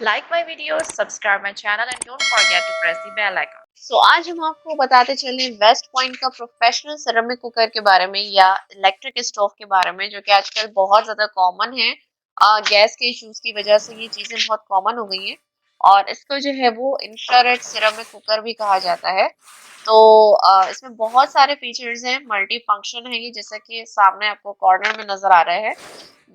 Like my videos, subscribe my channel and don't forget to press the bell icon. आज हम आपको बताते चले वेस्ट पॉइंट का प्रोफेशनल सेरेमिक कुकर के बारे में या इलेक्ट्रिक स्टोव के बारे में, जो कि आजकल बहुत ज्यादा कॉमन है। गैस के इश्यूज की वजह से ये चीजें बहुत कॉमन हो गई हैं और इसको जो है वो इंफ्रारेड सेरेमिक कुकर भी कहा जाता है। तो इसमें बहुत सारे फीचर्स हैं, मल्टी फंक्शन है ये, जैसा कि सामने आपको कॉर्नर में नजर आ रहा है।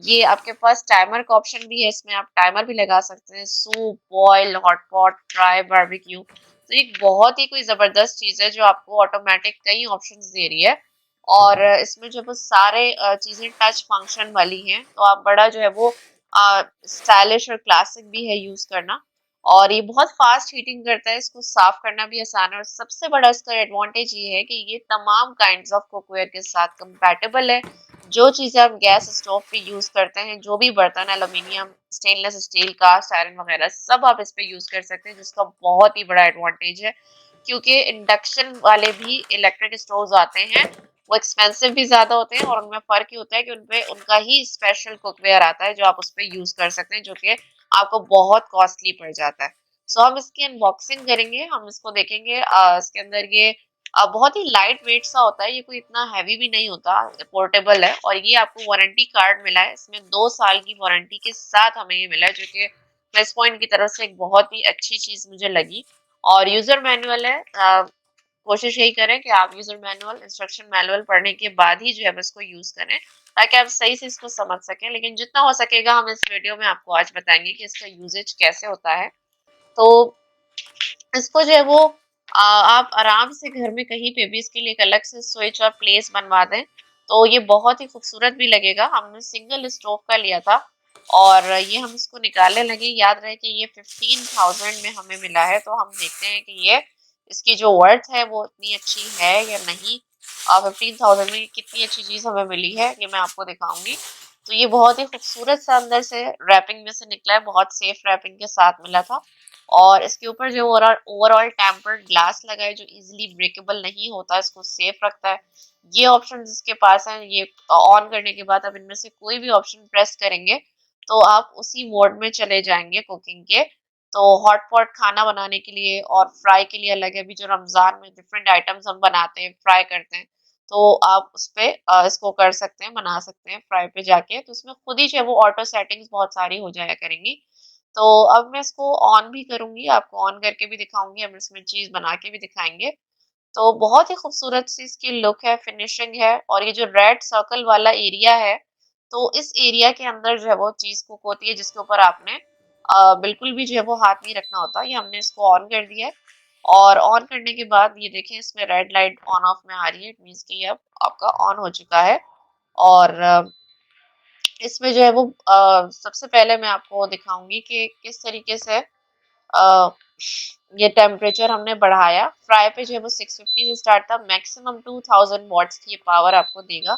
ये आपके पास टाइमर का ऑप्शन भी है, इसमें आप टाइमर भी लगा सकते हैं। Soup, boil, hot pot, fry, barbecue. तो एक बहुत ही कोई जबरदस्त चीज है जो आपको ऑटोमेटिक कई ऑप्शंस दे रही है। और इसमें जो वो सारे चीजें टच फंक्शन वाली हैं, तो आप बड़ा जो है वो स्टाइलिश और क्लासिक भी है यूज करना। और ये बहुत फास्ट हीटिंग करता है, इसको साफ करना भी आसान है। और सबसे बड़ा इसका एडवांटेज ये है कि ये तमाम काइंड्स ऑफ कुकवेयर के साथ कंपैटिबल है। जो चीजें आप गैस स्टोव पे यूज करते हैं, जो भी बर्तन, aluminium, stainless steel, cast iron वगैरह, सब आप इस पे यूज कर सकते हैं, जिसका बहुत ही बड़ा एडवांटेज है। क्योंकि इंडक्शन वाले भी इलेक्ट्रिक स्टोव्स आते हैं, वो एक्सपेंसिव भी ज्यादा होते हैं और उनमें फर्क ये होता है कि उनपे उनका ही स्पेशल कुकवेयर आता है जो आप उस पर यूज कर सकते हैं, जो कि आपको बहुत कॉस्टली पड़ जाता है। हम इसकी अनबॉक्सिंग करेंगे, हम इसको देखेंगे। इसके अंदर ये बहुत ही लाइट वेट सा होता है, ये कोई इतना हैवी भी नहीं होता, पोर्टेबल है। और ये आपको वारंटी कार्ड मिला है, इसमें 2 साल की वारंटी के साथ हमें ये मिला है, जो कि प्लस पॉइंट की तरफ से एक बहुत ही अच्छी चीज मुझे लगी। और यूजर मैनुअल है। कोशिश यही करें कि आप यूजर मैनुअल, इंस्ट्रक्शन मैनुअल पढ़ने के बाद ही जो है इसको यूज करें, ताकि आप सही से इसको समझ सकें। लेकिन जितना हो सकेगा हम इस वीडियो में आपको आज बताएंगे कि इसका यूजेज कैसे होता है। तो इसको जो है वो आप आराम से घर में कहीं पे भी इसके लिए एक अलग से स्विच और प्लेस बनवा दें, तो ये बहुत ही खूबसूरत भी लगेगा। हमने सिंगल स्टोव का लिया था और ये हम इसको निकालने लगे। याद रहे कि ये 15,000 में हमें मिला है, तो हम देखते हैं कि ये इसकी जो वर्थ है वो इतनी अच्छी है या नहीं। 15,000 में कितनी अच्छी चीज हमें मिली है ये मैं आपको दिखाऊंगी। तो ये बहुत ही खूबसूरत सा अंदर से रैपिंग में से निकला है, बहुत सेफ रैपिंग के साथ मिला था। और इसके ऊपर जो ओवरऑल टेम्पर्ड ग्लास लगा है, जो इजीली ब्रेकेबल नहीं होता, इसको सेफ रखता है। ये ऑप्शन जिसके पास है, ये ऑन करने के बाद आप इनमें से कोई भी ऑप्शन प्रेस करेंगे तो आप उसी मोड में चले जाएंगे कुकिंग के। तो हॉट पॉट खाना बनाने के लिए और फ्राई के लिए अलग है। अभी जो रमजान में डिफरेंट आइटम्स हम बनाते हैं, फ्राई करते हैं, तो आप उस पे इसको कर सकते हैं, बना सकते हैं फ्राई पे जाके। तो उसमें खुद ही जो है वो ऑटो सेटिंग्स बहुत सारी हो जाया करेंगी। तो अब मैं इसको ऑन भी करूंगी, आपको ऑन करके भी दिखाऊंगी, हम इसमें चीज बना के भी दिखाएंगे। तो बहुत ही खूबसूरत सी इसकी लुक है, फिनिशिंग है। और ये जो रेड सर्कल वाला एरिया है, तो इस एरिया के अंदर जो है वो चीज कुक होती है, जिसके ऊपर आपने बिल्कुल भी जो है वो हाथ नहीं रखना होता। ये हमने इसको ऑन कर दिया है और ऑन करने के बाद ये देखें इसमें रेड लाइट ऑन ऑफ में आ रही है, इट मीन्स कि ये अब आपका ऑन हो चुका है। और इसमें जो है वो सबसे पहले मैं आपको दिखाऊंगी कि किस तरीके से अ, ये टेम्परेचर हमने बढ़ाया। फ्राई पे जो है वो 650 से स्टार्ट था, मैक्सिमम 2000 वॉट्स की ये पावर आपको देगा।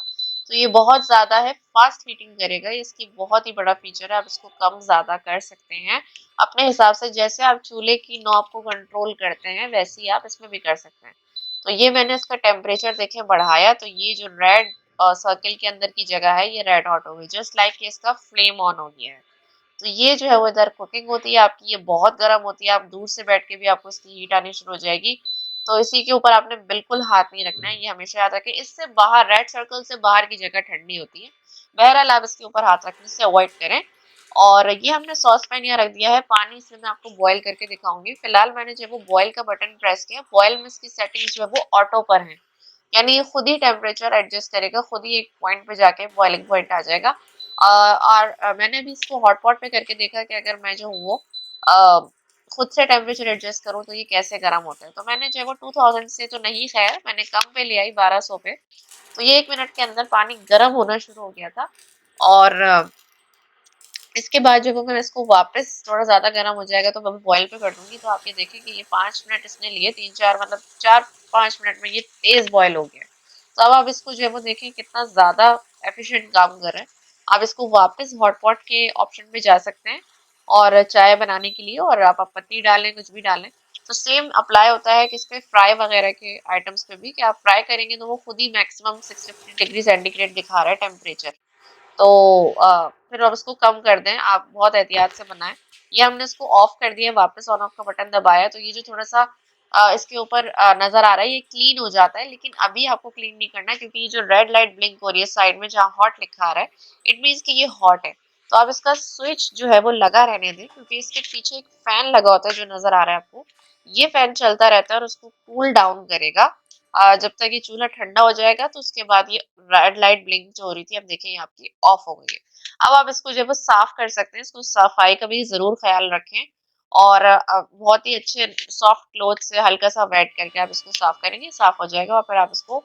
तो ये बहुत ज्यादा है, फास्ट हीटिंग करेगा, ये इसकी बहुत ही बड़ा फीचर है। आप इसको कम ज्यादा कर सकते हैं अपने हिसाब से, जैसे आप चूल्हे की नॉब को कंट्रोल करते हैं वैसे ही आप इसमें भी कर सकते हैं। तो ये मैंने इसका टेम्परेचर देखे बढ़ाया, तो ये जो रेड सर्कल के अंदर की जगह है ये रेड हॉट हो गई, जस्ट लाइक इसका फ्लेम ऑन हो गया है। तो ये जो है वो इधर कुकिंग होती है आपकी, ये बहुत गर्म होती है, आप दूर से बैठ के भी आपको इसकी हीट आनी शुरू हो जाएगी। तो इसी के ऊपर आपने बिल्कुल हाथ नहीं रखना है, ये हमेशा याद रखें। इससे बाहर, रेड सर्कल से बाहर की जगह ठंडी होती है। बहरहाल आप इसके ऊपर हाथ रखने से अवॉइड करें। और ये हमने सॉस पैन यहाँ रख दिया है, पानी इसमें मैं आपको बॉयल करके दिखाऊंगी। फिलहाल मैंने जो है वो बॉयल का बटन प्रेस किया। बॉयल में इसकी सेटिंग जो है वो ऑटो पर है, यानी ये खुद ही टेम्परेचर एडजस्ट करेगा, खुद ही एक पॉइंट पे जाके बॉइलिंग पॉइंट आ जाएगा। और मैंने भी इसको हॉट पॉट पे करके देखा कि अगर मैं जो हूँ वो अ, खुद से टेम्परेचर एडजस्ट करूँ तो ये कैसे गर्म होता है। तो मैंने जो है वो 2000 से तो नहीं, खैर मैंने कम पे ले आई, 1200 पे। तो ये 1 मिनट के अंदर पानी गर्म होना शुरू हो गया था। और इसके बाद जो मैं इसको वापस थोड़ा ज्यादा गर्म हो जाएगा तो मैं बॉईल पे कर दूंगी। तो आप ये देखें कि ये 5 मिनट इसने लिए, 3-4 मतलब 4-5 मिनट में ये तेज बॉईल हो गया। तो अब आप इसको जो है वो देखें कितना ज्यादा एफिशिएंट काम कर रहा है। आप इसको वापस हॉट पॉट के ऑप्शन पे जा सकते हैं और चाय बनाने के लिए, और आप पत्ती डालें, कुछ भी डालें। तो सेम अप्लाई होता है कि इस पे फ्राई वगैरह के आइटम्स पे भी, कि आप फ्राई करेंगे तो वो खुद ही मैक्सिमम 650 डिग्री सेंटीग्रेड दिखा रहा है टेम्परेचर। तो फिर आप उसको कम कर दें, आप बहुत एहतियात से बनाएं। ये हमने इसको ऑफ कर दिया, वापस ऑन ऑफ का बटन दबाया तो ये जो थोड़ा सा इसके ऊपर नजर आ रहा है ये क्लीन हो जाता है, लेकिन अभी आपको क्लीन नहीं करना क्योंकि ये जो रेड लाइट ब्लिंक हो रही है साइड में जहाँ हॉट लिखा आ रहा है, इट मीन्स कि ये हॉट है। तो आप इसका स्विच जो है वो लगा रहने दें, क्योंकि इसके पीछे एक फैन लगा होता है जो नजर आ रहा है आपको। ये फैन चलता रहता है और उसको कूल डाउन करेगा जब तक ये चूल्हा ठंडा हो जाएगा। तो उसके बाद ये रेड लाइट ब्लिंक जो हो रही थी, अब देखिए ये आपकी ऑफ हो गई है। अब आप इसको जो है वो साफ कर सकते हैं। इसको सफाई का भी जरूर ख्याल रखें और बहुत ही अच्छे सॉफ्ट क्लोथ से हल्का सा वेट करके आप इसको साफ करेंगे, साफ हो जाएगा और फिर आप इसको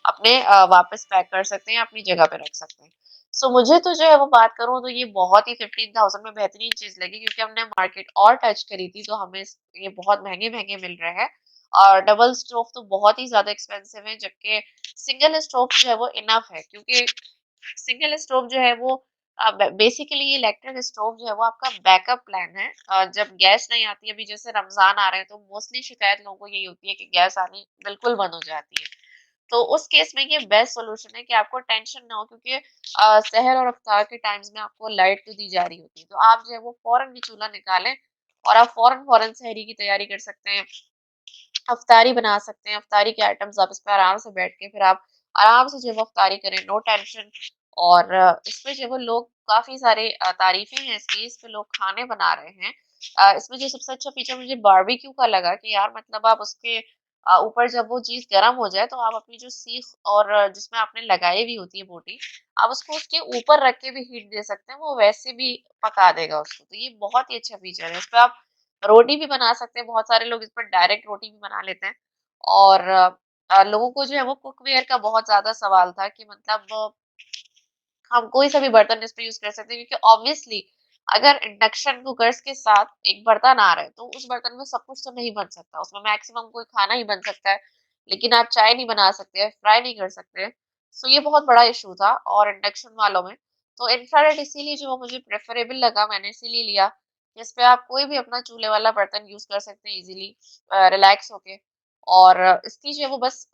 अपने वापस पैक कर सकते हैं, अपनी जगह पे रख सकते हैं। सो मुझे तो जो है वो बात करूँ तो ये बहुत ही 15,000 में बेहतरीन चीज लगी, क्योंकि हमने मार्केट और टच करी थी तो हमें ये बहुत महंगे महंगे मिल रहे हैं। और डबल स्टोव तो बहुत ही ज्यादा एक्सपेंसिव है, जबकि सिंगल स्टोव जो है वो इनफ है। क्योंकि सिंगल स्टोव जो है वो बेसिकली इलेक्ट्रिक स्टोव जो है वो आपका बैकअप प्लान है। जब गैस नहीं आती, अभी जैसे रमजान आ रहे हैं तो मोस्टली शिकायत लोगों को यही होती है कि गैस आनी बिल्कुल बंद हो जाती है। तो उस केस में ये बेस्ट सोल्यूशन है कि आपको टेंशन ना हो, क्योंकि सहर और अफ्तार के टाइम्स में आपको लाइट तो दी जा रही होती है, तो आप जो है वो फौरन भी चूल्हा निकालें और आप फौरन फौरन सहरी की तैयारी कर सकते हैं, अफ्तारी बना सकते हैं। अफ्तारी के आइटम्स आप इस पे आराम से बैठ के फिर आप आराम से जो है वो अफ्तारी करें, नो टेंशन। और इसमें जो है वो लोग काफी सारे तारीफें हैं इसकी, इस पे लोग खाने बना रहे हैं। इसमें जो सबसे अच्छा फीचर मुझे बारबेक्यू का लगा कि यार मतलब आप उसके ऊपर जब वो चीज गर्म हो जाए तो आप अपनी जो सीख और जिसमें आपने लगाई हुई होती है बोटी, आप उसको उसके ऊपर रख के भी हीट दे सकते हैं, वो वैसे भी पका देगा उसको। तो ये बहुत ही अच्छा फीचर है। इस पे आप रोटी भी बना सकते हैं, बहुत सारे लोग इस पर डायरेक्ट रोटी भी बना लेते हैं। और लोगों को जो है वो कुकवेयर का बहुत ज्यादा सवाल था कि मतलब हम कोई सा भी बर्तन इस पे यूज कर सकते हैं, क्योंकि ऑब्वियसली अगर इंडक्शन कुकर्स के साथ एक बर्तन आ रहा है तो उस बर्तन में सब कुछ तो नहीं बन सकता, उसमें मैक्सिमम कोई खाना ही बन सकता है, लेकिन आप चाय नहीं बना सकते, फ्राई नहीं कर सकते। सो ये बहुत बड़ा इशू था और इंडक्शन वालों में। तो इंफ्रारेड इसीलिए जो मुझे प्रेफरेबल लगा, मैंने इसीलिए लिया। जिस पे आप कोई भी अपना चूल्हे वाला बर्तन यूज कर सकते हैं इजीली, रिलैक्स होके। और इसकी जो है वो बस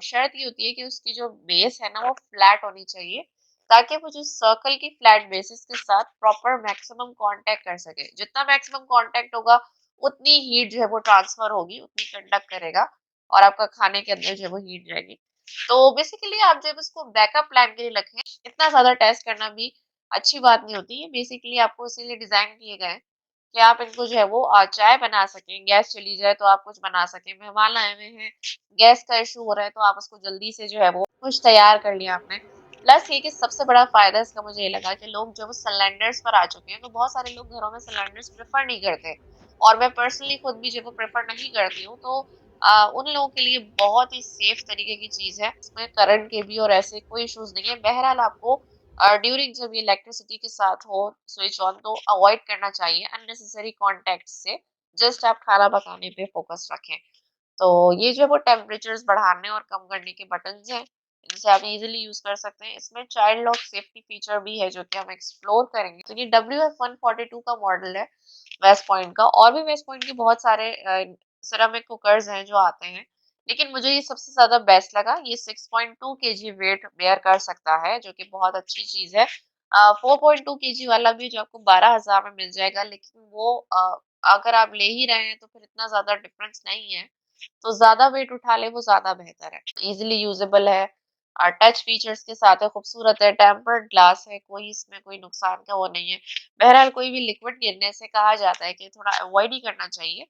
शर्त ये होती है कि उसकी जो बेस है ना वो फ्लैट होनी चाहिए, ताकि वो जो सर्कल की फ्लैट बेसिस के साथ प्रॉपर मैक्सिमम कांटेक्ट कर सके। जितना मैक्सिमम कांटेक्ट होगा उतनी हीट जो है वो ट्रांसफर होगी, उतनी कंडक्ट करेगा और आपका खाने के अंदर जो है वो हीट जाएगी। तो बेसिकली आप जब इसको बैकअप प्लान के लिए रखें, इतना ज्यादा टेस्ट करना भी अच्छी बात नहीं होती है। बेसिकली आपको इसीलिए डिजाइन किए गए हैं कि आप इनको जो है वो चाय बना सकें, गैस चली जाए तो आप कुछ बना सकें, मेहमान आए हुए हैं, गैस का इशू हो रहा है तो आप उसको जल्दी से जो है वो कुछ तैयार कर लिया आपने। प्लस ये कि सबसे बड़ा फायदा इसका मुझे ये लगा कि लोग जो वो सिलेंडर्स पर आ चुके हैं, तो बहुत सारे लोग घरों में सिलेंडर्स प्रेफर नहीं करते और मैं पर्सनली खुद भी जो वो प्रेफर नहीं करती हूँ। तो उन लोगों के लिए बहुत ही सेफ तरीके की चीज है, इसमें करंट के भी और ऐसे कोई इश्यूज नहीं है। बहरहाल आपको ड्यूरिंग जब ये इलेक्ट्रिसिटी के साथ हो स्विच ऑन तो अवॉइड करना चाहिए अननेसेसरी कॉन्टेक्ट से। जस्ट आप खाना पकाने पे फोकस रखें। तो ये जो है वो टेम्परेचर्स बढ़ाने और कम करने के बटन्स हैं, जिसे आप इजीली यूज कर सकते हैं। इसमें चाइल्ड लॉक सेफ्टी फीचर भी है जो कि हम एक्सप्लोर करेंगे। तो ये WF-142 का मॉडल है वेस्ट पॉइंट का। और भी वेस्ट पॉइंट के बहुत सारे सिरेमिक कुकर्स हैं जो आते हैं, लेकिन मुझे ये सबसे ज्यादा बेस्ट लगा। ये 6.2 kg वेट बेयर कर सकता है, जो कि बहुत अच्छी चीज है। 4.2 kg वाला भी जो आपको 12,000 में मिल जाएगा, लेकिन वो अगर आप ले ही रहे हैं तो फिर इतना ज्यादा डिफरेंस नहीं है। तो ज्यादा वेट उठा ले वो ज्यादा बेहतर है। इजिली यूजेबल है, टच फीचर्स के साथ है, खूबसूरत है, टेम्पर्ड ग्लास है, कोई इसमें कोई नुकसान का वो नहीं है। बहरहाल कोई भी लिक्विड गिरने से कहा जाता है कि थोड़ा अवॉइड ही करना चाहिए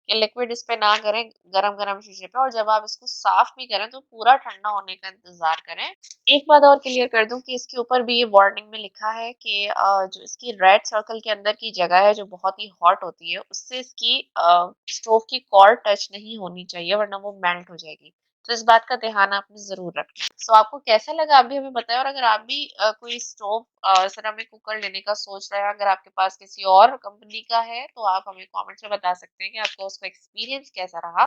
कि लिक्विड इस पे ना करें गरम गरम शीशे पे, और जब आप इसको साफ भी करें तो पूरा ठंडा होने का इंतजार करें। एक बात और क्लियर कर दूं कि इसके ऊपर भी ये वार्निंग में लिखा है कि जो इसकी रेड सर्कल के अंदर की जगह है जो बहुत ही हॉट होती है, उससे इसकी स्टोव की कॉर्ड टच नहीं होनी चाहिए, वरना वो मेल्ट हो जाएगी। तो इस बात का ध्यान आपने जरूर रखना है। सो आपको कैसा लगा आप भी हमें बताएं, और अगर आप भी कोई स्टोव सिरेमिक कुकर लेने का सोच रहे हैं, अगर आपके पास किसी और कंपनी का है तो आप हमें कमेंट्स में बता सकते हैं कि आपका उसका एक्सपीरियंस कैसा रहा।